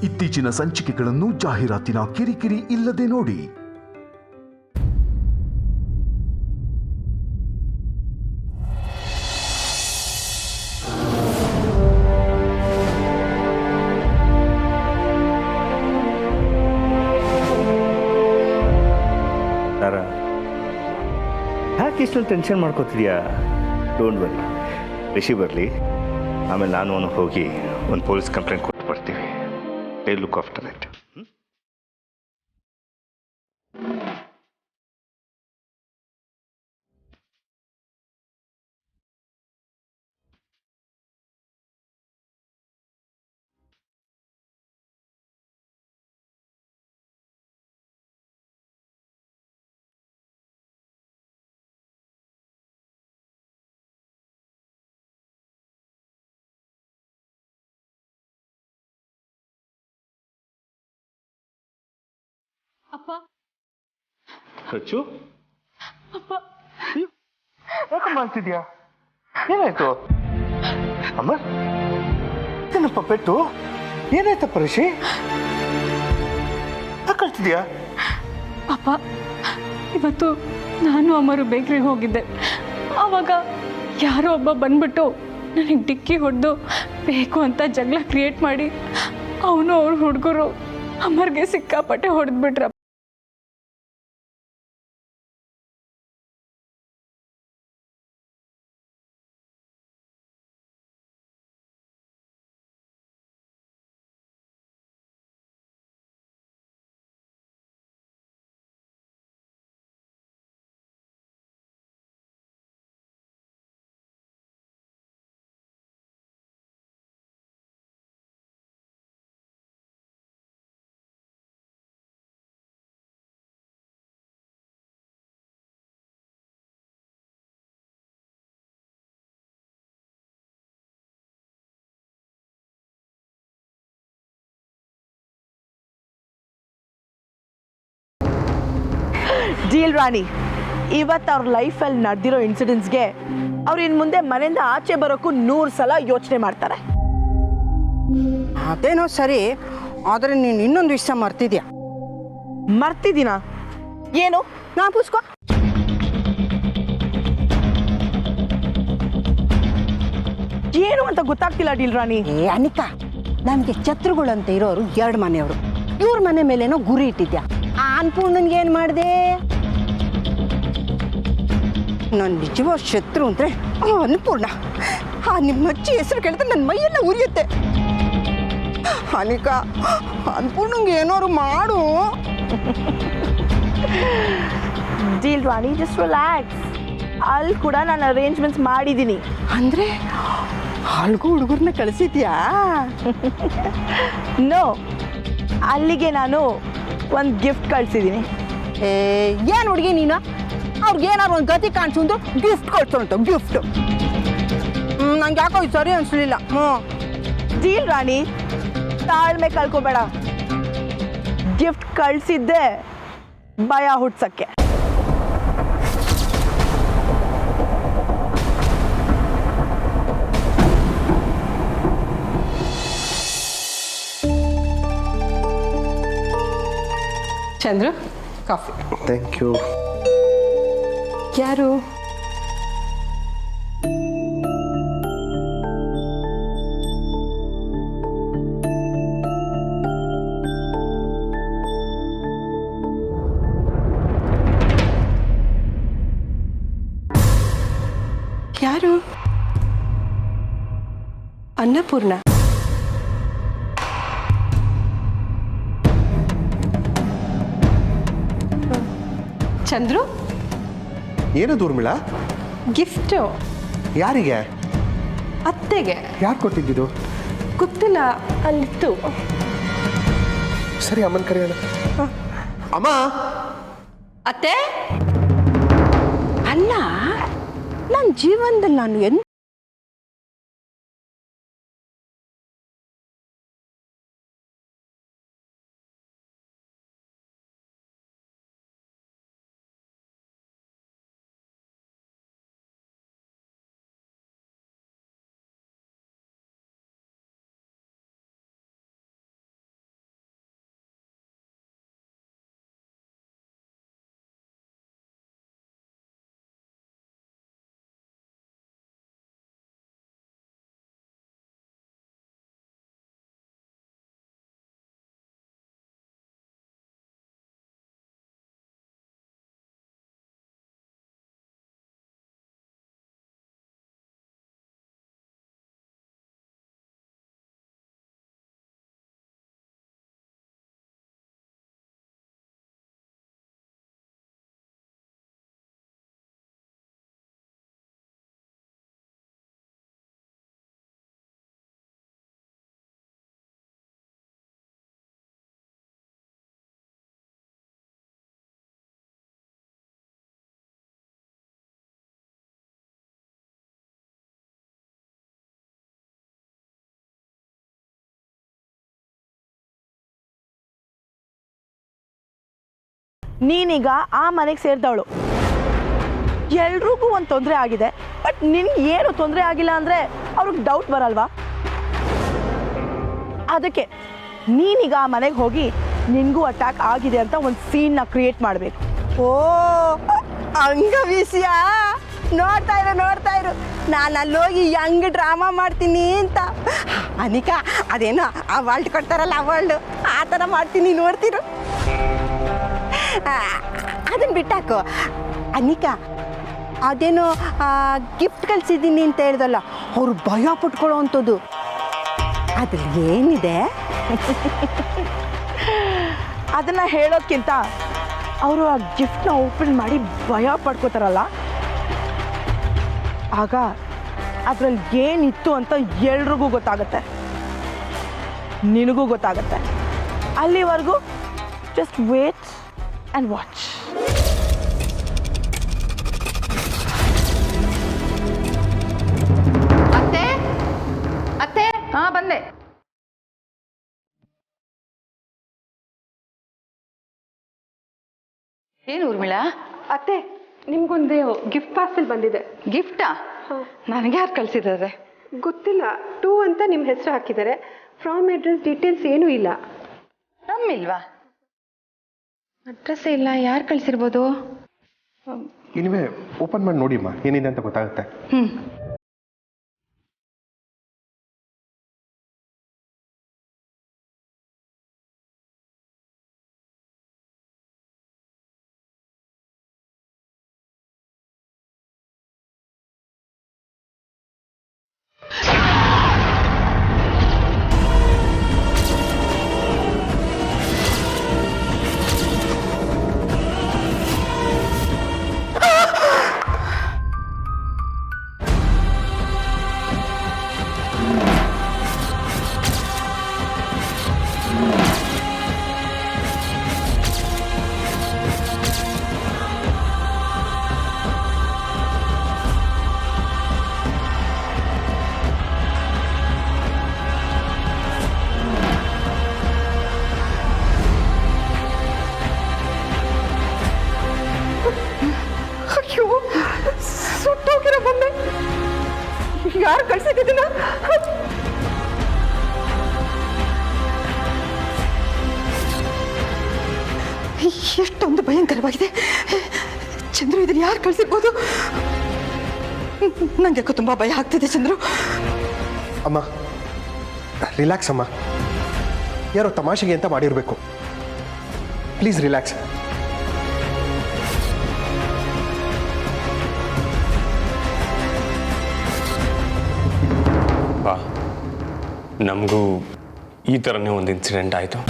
ಇತ್ತೀಚಿನ ಸಂಚಿಕೆಗಳನ್ನು ಜಾಹೀರಾತಿನ ಕಿರಿಕಿರಿ ಇಲ್ಲದೆ ನೋಡಿ. ಯಾಕೆ ಇಷ್ಟೊಂದು ಟೆನ್ಷನ್ ಮಾಡ್ಕೋತಿದ್ಯಾ? ಡೋಂಟ್ ವರಿ, ರಿಷಿ ಬರಲಿ, ಆಮೇಲೆ ನಾನು ಅವನು ಹೋಗಿ ಒಂದು ಪೊಲೀಸ್ ಕಂಪ್ಲೇಂಟ್ ಕೊಟ್ಟು ಬರ್ತೀವಿ. They look after it. ಅಪ್ಪ, ರಚ್ಚು, ಅಪ್ಪ, ಯಾಕೆ ಮಾಡ್ತಿದ್ಯಾ? ಏನಾಯ್ತು ಅಮ್ಮ? ಏನಪ್ಪ ಪೆಟ್ಟು? ಏನಾಯ್ತಪ್ಪ ರಿಷಿ? ಯಾಕೆ ಕಳ್ತಿದ್ಯಾ? ಅಪ್ಪ, ಇವತ್ತು ನಾನು ಅಮ್ಮರು ಬೇಕ್ರಿಗೆ ಹೋಗಿದ್ದೆ. ಆವಾಗ ಯಾರೋ ಒಬ್ಬ ಬಂದ್ಬಿಟ್ಟು ನನಗೆ ಡಿಕ್ಕಿ ಹೊಡೆದು ಬೇಕು ಅಂತ ಜಗಳ ಕ್ರಿಯೇಟ್ ಮಾಡಿ ಅವನು ಅವ್ರ ಹುಡುಗರು ಅಮ್ಮರ್ಗೆ ಸಿಕ್ಕಾಪಟ್ಟೆ ಹೊಡೆದ್ಬಿಟ್ರ. ಡೀಲ್ ರಾಣಿ, ಇವತ್ತು ಅವ್ರ ಲೈಫಲ್ಲಿ ನಡೆದಿರೋ ಇನ್ಸಿಡೆಂಟ್ಸ್ಗೆ ಅವ್ರು ಇನ್ನು ಮುಂದೆ ಮನೆಯಿಂದ ಆಚೆ ಬರೋಕ್ಕೂ 100 ಸಲ ಯೋಚನೆ ಮಾಡ್ತಾರೆ. ಅದೇನೋ ಸರಿ, ಆದರೆ ನೀನು ಇನ್ನೊಂದು ವಿಷಯ ಮರ್ತಿದ್ಯಾ. ಮರ್ತಿದ್ದೀನಾ? ಏನು? ಜ್ಞಾಪಿಸ್ಕೊ. ಏನು ಅಂತ ಗೊತ್ತಾಗ್ತಿಲ್ಲ ಡೀಲ್ ರಾಣಿ. ಅನಿಕಾ, ನಮಗೆ ಶತ್ರುಗಳಂತ ಇರೋರು 2 ಮನೆಯವರು. ಇವ್ರ ಮನೆ ಮೇಲೇನೋ ಗುರಿ ಇಟ್ಟಿದ್ಯಾ. ಆ ಅನ್ಪೂರ್ಣನ್ಗೆ ಏನು ಮಾಡಿದೆ? ನನ್ನ ನಿಜವಾದ ಶತ್ರು ಅಂದರೆ ಅನ್ಪೂರ್ಣ. ಆ ನಿಮ್ಮ ಅಜ್ಜಿ ಹೆಸರು ಕೇಳಿದ್ರೆ ನನ್ನ ಮೈಯೆಲ್ಲ ಉರಿಯುತ್ತೆ. ಅನಿಕಾ, ಅನ್ಪೂರ್ಣಂಗೆ ಏನಾದ್ರು ಮಾಡು. ಡೀಲ್ ರಾಣಿ, ಜಸ್ಟ್ ರಿಲ್ಯಾಕ್ಸ್. ಅಲ್ಲಿ ಕೂಡ ನಾನು ಅರೇಂಜ್ಮೆಂಟ್ಸ್ ಮಾಡಿದ್ದೀನಿ. ಅಂದರೆ ಅಲ್ಗೂ ಹುಡುಗರನ್ನ ಕಳಿಸಿದ್ಯಾ? ನೋ, ಅಲ್ಲಿಗೆ ನಾನು ಒಂದು ಗಿಫ್ಟ್ ಕಳಿಸಿದ್ದೀನಿ. ಏನು ಹುಡುಗಿ ನೀನು? ಅವ್ರಿಗೆ ಏನಾದ್ರು ಒಂದು ಗತಿ ಕಾಣಿಸು, ಗಿಫ್ಟ್ ಕೊಡ್ಸೋಂತ ಗಿಫ್ಟ್. ನಂಗೆ ಯಾಕೋ ಇದು ಸರಿ ಅನಿಸ್ಲಿಲ್ಲ. ಡೀಲ್ ರಾಣಿ, ತಾಳ್ಮೆ ಕಳ್ಕೊಬೇಡ. ಗಿಫ್ಟ್ ಕಳಿಸಿದ್ದೆ ಭಯ ಹುಟ್ಸಕ್ಕೆ. ಚಂದ್ರ, ಕಾಫಿ. Thank you. ಯಾರು? ಯಾರು? ಅನ್ನಪೂರ್ಣ. ಚಂದ್ರು, ಏನದು ಊರ್ಮಿಳ? ಗಿಫ್ಟು. ಯಾರಿಗೆ? ಅತ್ತೆಗೆ. ಯಾರು ಕೊಟ್ಟಿದ್ದು? ಗೊತ್ತಿಲ್ಲ, ಅಲ್ಲಿತ್ತು. ಸರಿ, ಅಮ್ಮನ ಕರೆಯೋಣ. ಅಮ್ಮ. ಅತ್ತೆ. ಅಲ್ಲ, ನನ್ನ ಜೀವನದಲ್ಲಿ ನಾನು ಎಂತ ನೀನೀಗ ಆ ಮನೆಗೆ ಸೇರಿದವಳು. ಎಲ್ರಿಗೂ ಒಂದು ತೊಂದರೆ ಆಗಿದೆ, ಬಟ್ ನಿನ್ಗೆ ಏನು ತೊಂದರೆ ಆಗಿಲ್ಲ ಅಂದರೆ ಅವ್ರಿಗೆ ಡೌಟ್ ಬರಲ್ವಾ? ಅದಕ್ಕೆ ನೀನೀಗ ಆ ಮನೆಗೆ ಹೋಗಿ ನಿನಗೂ ಅಟ್ಯಾಕ್ ಆಗಿದೆ ಅಂತ ಒಂದು ಸೀನ್ನ ಕ್ರಿಯೇಟ್ ಮಾಡಬೇಕು. ಓ ಹಂಗ ವಿಷಯ. ನೋಡ್ತಾ ಇರು ನಾನು ಅಲ್ಲೋಗಿ ಹೆಂಗ್ ಡ್ರಾಮಾ ಮಾಡ್ತೀನಿ ಅಂತ. ಅನಿಕಾ ಅದೇನೋ ಆ ವರ್ಲ್ಡ್ ಕೊಡ್ತಾರಲ್ಲ ಆ ವರ್ಲ್ಡ್ ಆ ಥರ ಮಾಡ್ತೀನಿ, ನೋಡ್ತಿರು. ಅದನ್ನ ಬಿಟ್ಟಾಕು. ಅನಿಕಾ ಅದೇನೋ ಗಿಫ್ಟ್ ಕಳಿಸಿದ್ದೀನಿ ಅಂತ ಹೇಳ್ದಲ್ಲ, ಅವ್ರು ಭಯ ಪಟ್ಕೊಳ್ಳೋ ಅಂಥದ್ದು ಅದ್ರಲ್ಲಿ ಏನಿದೆ? ಅದನ್ನು ಹೇಳೋದ್ಕಿಂತ ಅವರು ಆ ಗಿಫ್ಟ್ನ ಓಪನ್ ಮಾಡಿ ಭಯ ಪಡ್ಕೋತಾರಲ್ಲ, ಆಗ ಅದರಲ್ಲಿ ಏನಿತ್ತು ಅಂತ ಎಲ್ರಿಗೂ ಗೊತ್ತಾಗುತ್ತೆ, ನಿನಗೂ ಗೊತ್ತಾಗುತ್ತೆ. ಅಲ್ಲಿವರೆಗೂ ಜಸ್ಟ್ ವೇಟ್ ಆ್ಯಂಡ್ ವಾಚ್. ಅತ್ತೆ ಅತ್ತೆ, ಹಾ ಬಂದೆ. ಏನು ಊರ್ಮಿಳಾ? ಅತ್ತೆ, ನಿಮ್ಗೊಂದು ಗಿಫ್ಟ್ ಪಾರ್ಸೆಲ್ ಬಂದಿದೆ. ಗಿಫ್ಟಾ? ನನಗೆ ಯಾರು ಕಳಿಸಿದ್ದಾರೆ? ಗೊತ್ತಿಲ್ಲ. 2 ಅಂತ ನಿಮ್ಮ ಹೆಸರು ಹಾಕಿದ್ದಾರೆ. ಫ್ರಾಮ್ ಅಡ್ರೆಸ್ ಡೀಟೇಲ್ಸ್ ಏನೂ ಇಲ್ಲ. ನಮ್ಮಿಲ್ವಾ? ಅಡ್ರೆಸ್ ಇಲ್ಲ. ಯಾರು ಕಳಿಸಿರ್ಬೋದು? ಇನಿವೆ ಓಪನ್ ಮಾಡಿ ನೋಡಿಮ್ಮ, ಏನಿದೆ ಅಂತ ಗೊತ್ತಾಗುತ್ತೆ. ಅಯ್ಯೋ, ಸುಟ್ಟೋಗಿರೋ ಬಂದೆ. ಯಾರು ಕಳ್ಸಿದ್ದನ್ನ? ಎಷ್ಟೊಂದು ಭಯಂಕರವಾಗಿದೆ. ಚಂದ್ರು, ಇದನ್ನ ಯಾರು ಕಳ್ಸಿರ್ಬೋದು? ನನಗೆ ತುಂಬಾ ಭಯ ಆಗ್ತಿದೆ ಚಂದ್ರು. ಅಮ್ಮ ರಿಲ್ಯಾಕ್ಸ್ ಅಮ್ಮ, ಯಾರೋ ತಮಾಷೆಗೆ ಅಂತ ಮಾಡಿರಬೇಕು. Please relax. ಬಾ, ನಮಗೂ ಈ ಥರನೇ ಒಂದು ಇನ್ಸಿಡೆಂಟ್ ಆಯಿತು.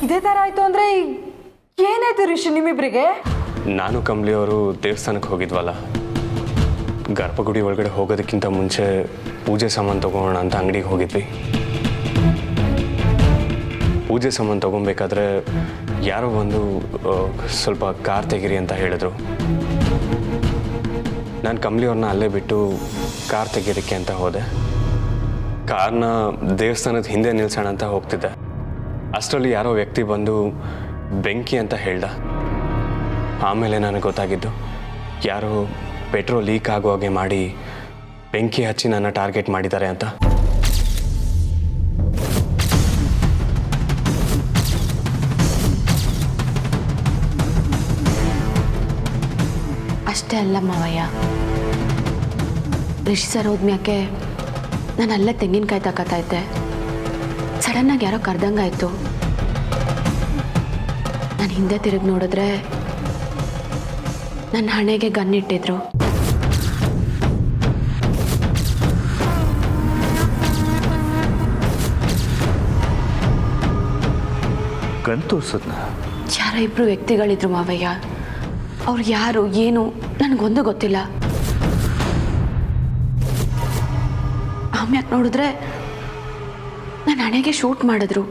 ಇದೇ ಥರ ಆಯಿತು ಅಂದರೆ ಏನಾಯ್ತು ರಿಷಿ ನಿಮ್ಮಿಬ್ಬರಿಗೆ? ನಾನು ಕಂಬ್ಲಿಯವರು ದೇವಸ್ಥಾನಕ್ಕೆ ಹೋಗಿದ್ವಲ್ಲ, ಗರ್ಭಗುಡಿ ಒಳಗಡೆ ಹೋಗೋದಕ್ಕಿಂತ ಮುಂಚೆ ಪೂಜೆ ಸಾಮಾನು ತೊಗೊಳ್ಳೋಣ ಅಂತ ಅಂಗಡಿಗೆ ಹೋಗಿದ್ವಿ. ಪೂಜೆ ಸಾಮಾನು ತೊಗೊಬೇಕಾದ್ರೆ ಯಾರೋ ಬಂದು ಸ್ವಲ್ಪ ಕಾರ್ ತೆಗೀರಿ ಅಂತ ಹೇಳಿದ್ರು. ನಾನು ಕಂಬ್ಲಿಯವ್ರನ್ನ ಅಲ್ಲೇ ಬಿಟ್ಟು ಕಾರ್ ತೆಗಿಯೋದಕ್ಕೆ ಅಂತ ಹೋದೆ. ಕಾರ್ನ ದೇವಸ್ಥಾನದ ಹಿಂದೆ ನಿಲ್ಸೋಣ ಅಂತ ಹೋಗ್ತಿದ್ದೆ. ಅಷ್ಟರಲ್ಲಿ ಯಾರೋ ವ್ಯಕ್ತಿ ಬಂದು ಬೆಂಕಿ ಅಂತ ಹೇಳ್ದ. ಆಮೇಲೆ ನನಗೆ ಗೊತ್ತಾಗಿದ್ದು ಯಾರೋ ಪೆಟ್ರೋಲ್ ಲೀಕ್ ಆಗೋ ಹಾಗೆ ಮಾಡಿ ಬೆಂಕಿ ಹಚ್ಚಿ ನನ್ನ ಟಾರ್ಗೆಟ್ ಮಾಡಿದ್ದಾರೆ ಅಂತ. ಅಷ್ಟೇ ಅಲ್ಲ ಮಾವಯ್ಯ, ರಿಷಿ ಸರ್ ಹೋದ್ಮ್ಯಾಕೆ ನಾನು ಅಲ್ಲೇ ತೆಂಗಿನಕಾಯಿ ತಗೋತಾ ಇದ್ದೆ. ಸಡನ್ನಾಗಿ ಯಾರೋ ಕರ್ದಂಗಾಯ್ತು. ನಾನು ಹಿಂದೆ ತಿರುಗಿ ನೋಡಿದ್ರೆ ನನ್ನ ಹಣೆಗೆ ಗನ್ ಇಟ್ಟಿದ್ರು. ಗನ್ ತೋರ್ಸದ್ನ? ಯಾರೋ ಇಬ್ರು ವ್ಯಕ್ತಿಗಳಿದ್ರು ಮಾವಯ್ಯ. ಅವ್ರು ಯಾರು ಏನು ನನಗೊಂದು ಗೊತ್ತಿಲ್ಲ. ಆಮ್ಯಾಕೆ ನೋಡಿದ್ರೆ ನನ್ನ ಹಣೆಗೆ ಶೂಟ್ ಮಾಡಿದ್ರು.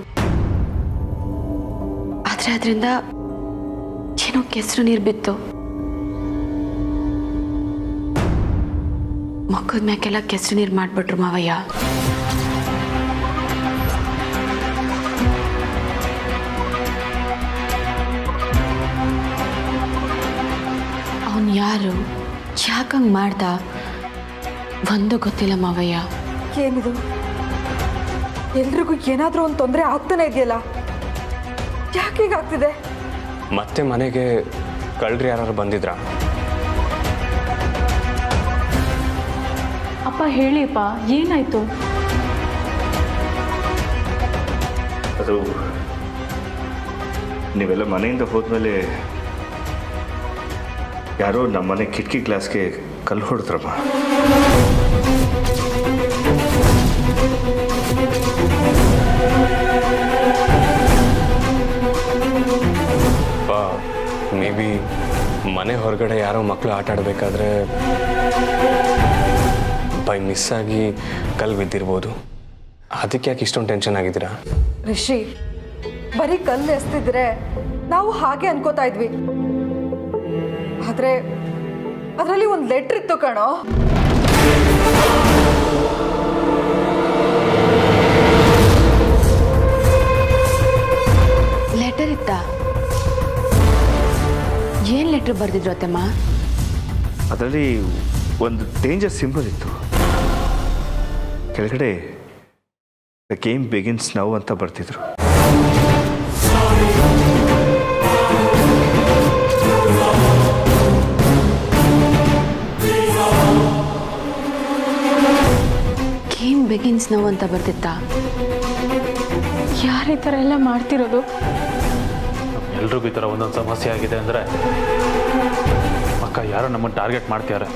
ಆದರೆ ಅದರಿಂದ ಏನೋ ಕೆಸರು ನೀರು ಬಿತ್ತು. ಮಕ್ಕದ ಮ್ಯಾಕೆಲ್ಲ ಕೆಸರು ನೀರು ಮಾಡಿಬಿಟ್ರು ಮಾವಯ್ಯ. ಅವನು ಯಾರು, ಯಾಕಂಗೆ ಮಾಡ್ದ ಒಂದು ಗೊತ್ತಿಲ್ಲ ಮಾವಯ್ಯ. ಏನಿದು, ಎಲ್ರಿಗೂ ಏನಾದರೂ ಒಂದು ತೊಂದರೆ ಆಗ್ತಾನೆ ಇದೆಯಲ್ಲ, ಯಾಕೆ ಹೀಗಾಗ್ತಿದೆ? ಮತ್ತೆ ಮನೆಗೆ ಕಳ್ಳರು ಯಾರು ಬಂದಿದ್ರಾ? ಅಪ್ಪ ಹೇಳಿಪ್ಪ, ಏನಾಯ್ತು? ಅದು ನೀವೆಲ್ಲ ಮನೆಯಿಂದ ಹೋದ್ಮೇಲೆ ಯಾರೋ ನಮ್ಮ ಮನೆ ಕಿಟಕಿ ಗ್ಲಾಸ್ಗೆ ಕಲ್ಲು ಹೊಡೆದ್ರಮ್ಮ. ಮೇ ಬಿ ಮನೆ ಹೊರಗಡೆ ಯಾರೋ ಮಕ್ಕಳು ಆಟ ಆಡಬೇಕಾದ್ರೆ ಬೈ ಮಿಸ್ ಆಗಿ ಕಲ್ಲು ಬಿದ್ದಿರ್ಬೋದು. ಅದಕ್ಕೆ ಯಾಕೆ ಇಷ್ಟೊಂದು ಟೆನ್ಷನ್ ಆಗಿದ್ದೀರಾ? ರಿಷಿ, ಬರೀ ಕಲ್ಲು ಎಸ್ತಿದ್ರೆ ನಾವು ಹಾಗೆ ಅನ್ಕೋತಾ ಇದ್ವಿ, ಆದ್ರೆ ಅದರಲ್ಲಿ ಒಂದು ಲೆಟ್ರ್ ಇತ್ತು ಕಣೋ. ಲೆಟರ್ ಇತ್ತಾ? ಏನು ಲೆಟ್ರ್ ಬರೆದಿದ್ರು ಅತ್ತಮ್ಮ? ಅದರಲ್ಲಿ ಒಂದು ಡೇಂಜರ್ ಸಿಂಬಲ್ ಇತ್ತು. ಕೆಳಗಡೆ ದ ಗೇಮ್ ಬಿಗಿನ್ಸ್ ನೌ ಅಂತ ಬರ್ತಿದ್ರು. ಗೇಮ್ ಬಿಗಿನ್ಸ್ ನೌ ಅಂತ ಬರ್ತಿತ್ತಾ? ಯಾರು ಈ ಥರ ಎಲ್ಲ ಮಾಡ್ತಿರೋದು? ಎಲ್ರಿಗೂ ಈ ಥರ ಒಂದೊಂದು ಸಮಸ್ಯೆ ಆಗಿದೆ ಅಂದರೆ ಅಕ್ಕ ಯಾರೋ ನಮ್ಮನ್ನು ಟಾರ್ಗೆಟ್ ಮಾಡ್ತಿದ್ದಾರೆ.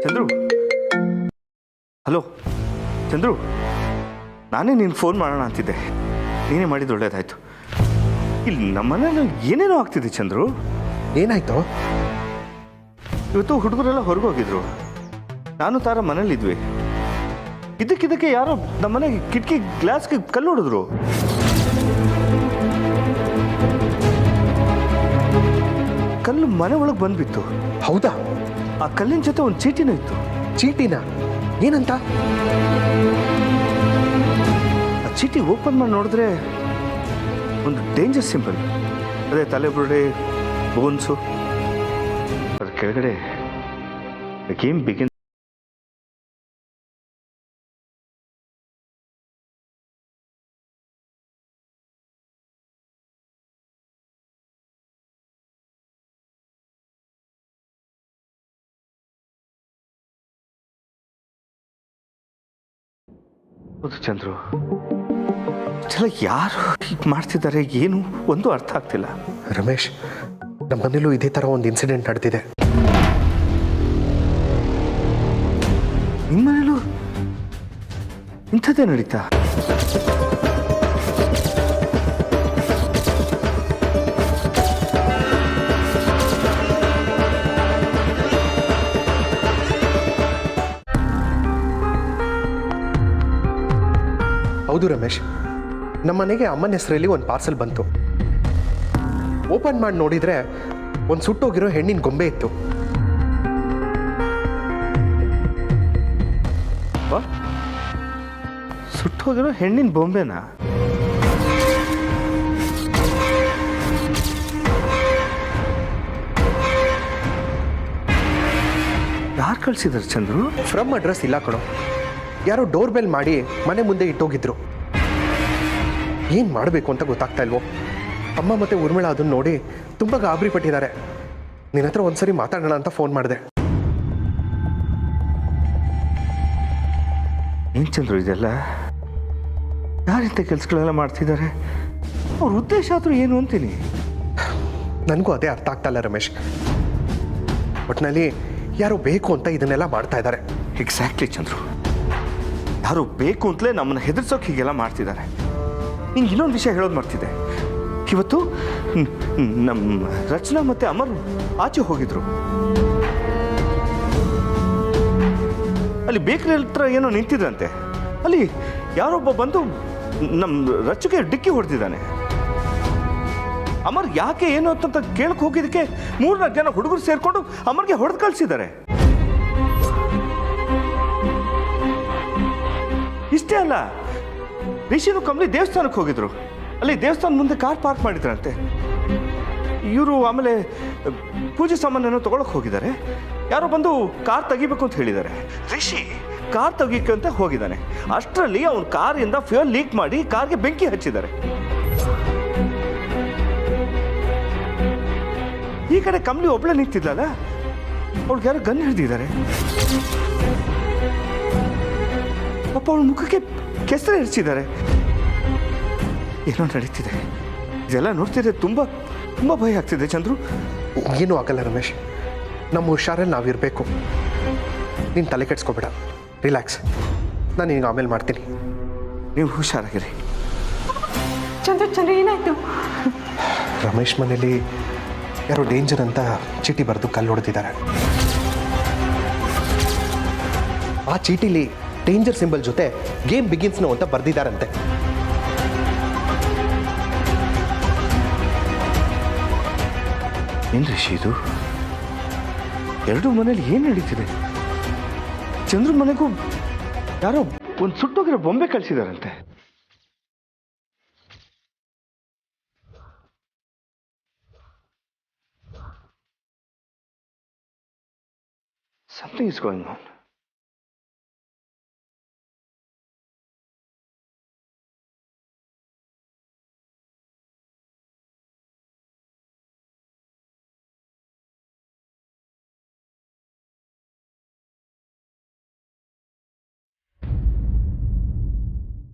ಚಂದ್ರು, ಹಲೋ ಚಂದ್ರು, ನಾನೇ ನೀನು ಫೋನ್ ಮಾಡೋಣ ಅಂತಿದ್ದೆ. ನೀನೇ ಮಾಡಿದ್ದು ಒಳ್ಳೇದಾಯ್ತು. ಇಲ್ಲಿ ನಮ್ಮನೇಲಿ ಏನೇನೋ ಆಗ್ತಿದೆ ಚಂದ್ರು. ಏನಾಯ್ತು? ಇವತ್ತು ಹುಡುಗರೆಲ್ಲ ಹೊರಗೋಗಿದ್ರು, ನಾನು ತಾರ ಮನೇಲಿದ್ವಿ. ಇದಕ್ಕಿದ್ದಕ್ಕೆ ಯಾರೋ ನಮ್ಮನೆಗೆ ಕಿಟಕಿ ಗ್ಲಾಸ್ಗೆ ಕಲ್ಲು ಹೊಡೆದ್ರು. ಕಲ್ಲು ಮನೆ ಒಳಗೆ ಬಂದ್ಬಿತ್ತು. ಹೌದಾ? ಆ ಕಲ್ಲಿನ ಜೊತೆ ಒಂದು ಚೀಟಿನೂ ಇತ್ತು. ಚೀಟಿನ? ಏನಂತ? ಆ ಚೀಟಿ ಓಪನ್ ಮಾಡಿ ನೋಡಿದ್ರೆ ಒಂದು ಡೇಂಜರ್ ಸಿಂಬಲ್. ಅದೇ ತಲೆಬುರುಡೆ, ಬೋನ್ಸು. ಅದ್ರ ಕೆಳಗಡೆ ಗೇಮ್ ಬಿಗಿನ್ ಹೌದು ಚಂದ್ರು, ಚಲ ಯಾರು ಹೀಗೆ ಮಾಡ್ತಿದ್ದಾರೆ ಏನು ಒಂದು ಅರ್ಥ ಆಗ್ತಿಲ್ಲ. ರಮೇಶ್, ನಮ್ಮ ಮನೇಲೂ ಇದೇ ಥರ ಒಂದು ಇನ್ಸಿಡೆಂಟ್ ನಡೆದಿದೆ. ನಿಮ್ಮ ಮನೇಲೂ ಇಂಥದ್ದೇ ನಡೀತಾ? ಹೌದು ರಮೇಶ್, ನಮ್ಮ ಮನೆಗೆ ಅಮ್ಮನ ಹೆಸರಲ್ಲಿ ಒಂದು ಪಾರ್ಸೆಲ್ ಬಂತು. ಓಪನ್ ಮಾಡಿ ನೋಡಿದರೆ ಒಂದು ಸುಟ್ಟೋಗಿರೋ ಹೆಣ್ಣಿನ ಗೊಂಬೆ ಇತ್ತು. ಸುಟ್ಟೋಗಿರೋ ಹೆಣ್ಣಿನ ಬೊಂಬೆನಾ? ಯಾರು ಕಳಿಸಿದಾರೆ ಚಂದ್ರು? ಫ್ರಮ್ ಅಡ್ರೆಸ್ ಇಲ್ಲ ಕಣೋ, ಯಾರೋ ಡೋರ್ ಬೆಲ್ ಮಾಡಿ ಮನೆ ಮುಂದೆ ಇಟ್ಟೋಗಿದ್ರು. ಏನು ಮಾಡಬೇಕು ಅಂತ ಗೊತ್ತಾಗ್ತಾ ಇಲ್ವೋ. ಅಮ್ಮ ಮತ್ತು ಊರ್ಮಿಳ ಅದನ್ನು ನೋಡಿ ತುಂಬ ಗಾಬರಿ ಪಟ್ಟಿದ್ದಾರೆ. ನಿನ್ನ ಹತ್ರ ಒಂದ್ಸರಿ ಮಾತಾಡೋಣ ಅಂತ ಫೋನ್ ಮಾಡಿದೆ. ಏನು ಚಂದ್ರು ಇದೆಲ್ಲ? ಯಾರಿಂತ ಕೆಲಸಗಳೆಲ್ಲ ಮಾಡ್ತಿದ್ದಾರೆ? ಅವ್ರ ಉದ್ದೇಶ ಆದರೂ ಏನು ಅಂತೀನಿ. ನನಗೂ ಅದೇ ಅರ್ಥ ಆಗ್ತಾ ಇಲ್ಲ ರಮೇಶ್. ಒಟ್ಟಿನಲ್ಲಿ ಯಾರೋ ಬೇಕು ಅಂತ ಇದನ್ನೆಲ್ಲ ಮಾಡ್ತಾ ಇದ್ದಾರೆ. ಎಕ್ಸಾಕ್ಟ್ಲಿ ಚಂದ್ರು, ಯಾರು ಬೇಕು ಅಂತಲೇ ನಮ್ಮನ್ನು ಹೆದರ್ಸೋಕೆ ಹೀಗೆಲ್ಲ ಮಾಡ್ತಿದ್ದಾರೆ. ನಿಂಗೆ ಇನ್ನೊಂದು ವಿಷಯ ಹೇಳೋದು ಮಾಡ್ತಿದ್ದೆ. ಇವತ್ತು ನಮ್ಮ ರಚನಾ ಮತ್ತು ಅಮರ್ ಆಚೆ ಹೋಗಿದ್ರು. ಅಲ್ಲಿ ಬೇಕರಿ ಹತ್ರ ಏನೋ ನಿಂತಿದ್ರಂತೆ. ಅಲ್ಲಿ ಯಾರೊಬ್ಬ ಬಂದು ನಮ್ಮ ರಚನೆಗೆ ಡಿಕ್ಕಿ ಹೊಡೆದಿದ್ದಾನೆ. ಅಮರ್ ಯಾಕೆ ಏನು ಅಂತ ಕೇಳಕ್ಕೆ ಹೋಗಿದ್ದಕ್ಕೆ 3-4 ಜನ ಹುಡುಗರು ಸೇರಿಕೊಂಡು ಅಮರ್ಗೆ ಹೊಡೆದು ಕಳಿಸಿದ್ದಾರೆ. ಇಷ್ಟೇ ಅಲ್ಲ, ರಿಷಿನು ಕಮಲಿ ದೇವಸ್ಥಾನಕ್ಕೆ ಹೋಗಿದ್ರು. ಅಲ್ಲಿ ದೇವಸ್ಥಾನ ಮುಂದೆ ಕಾರ್ ಪಾರ್ಕ್ ಮಾಡಿದ್ರಂತೆ. ಇವರು ಆಮೇಲೆ ಪೂಜೆ ಸಾಮಾನೇನೋ ತಗೊಳಕ್ ಹೋಗಿದ್ದಾರೆ. ಯಾರೋ ಬಂದು ಕಾರ್ ತೆಗಿಬೇಕು ಅಂತ ಹೇಳಿದ್ದಾರೆ. ರಿಷಿ ಕಾರ್ ತೆಗಿಕಂತ ಹೋಗಿದ್ದಾನೆ. ಅಷ್ಟರಲ್ಲಿ ಅವನ ಕಾರಿಂದ ಫ್ಯೂಯಲ್ ಲೀಕ್ ಮಾಡಿ ಕಾರ್ಗೆ ಬೆಂಕಿ ಹಚ್ಚಿದ್ದಾರೆ. ಈ ಕಡೆ ಕಮಲಿ ಒಬ್ಳೆ ನಿಂತಿದ್ಲಲ್ಲ, ಅವಳಿಗೆ ಯಾರೋ ಗನ್ ಹಿಡಿದಿದ್ದಾರೆ. ಪಾಪ ಅವಳ ಮುಖಕ್ಕೆ ಕೆಸರು ಇರಿಸಿದ್ದಾರೆ. ಏನೋ ನಡೀತಿದೆ. ಇದೆಲ್ಲ ನೋಡ್ತಿದ್ರೆ ತುಂಬ ತುಂಬ ಭಯ ಆಗ್ತಿದೆ ಚಂದ್ರು. ಏನೂ ಆಗಲ್ಲ ರಮೇಶ್, ನಮ್ಮ ಹುಷಾರಲ್ಲಿ ನಾವಿರಬೇಕು. ನೀನು ತಲೆ ಕೆಡ್ಸ್ಕೊಬೇಡ, ರಿಲ್ಯಾಕ್ಸ್. ನಾನು ನಿನಗೆ ಆಮೇಲೆ ಮಾಡ್ತೀನಿ. ನೀವು ಹುಷಾರಾಗಿರಿ. ಚಂದ್ರ ಏನಾಯ್ತು? ರಮೇಶ್ ಮನೇಲಿ ಯಾರೋ ಡೇಂಜರ್ ಅಂತ ಚೀಟಿ ಬರೆದು ಕಲ್ಲು ಹೊಡೆದಿದ್ದಾರೆ. ಆ ಚೀಟಿಲಿ ಡೇಂಜರ್ ಸಿಂಬಲ್ ಜೊತೆ ಗೇಮ್ ಬಿಗಿನ್ಸ್ ಅಂತ ಬರೆದಿದ್ದಾರಂತೆ. ಏನು ರಿಷಿ ಇದು? ಎರಡೂ ಮನೇಲಿ ಏನು ನಡೀತಿದೆ? ಚಂದ್ರ ಮನೆಗೂ ಯಾರೋ ಒಂದು ಸುಟ್ಟೋಗಿರೋ ಬೊಂಬೆ ಕಳಿಸಿದಾರಂತೆ. Something is going on.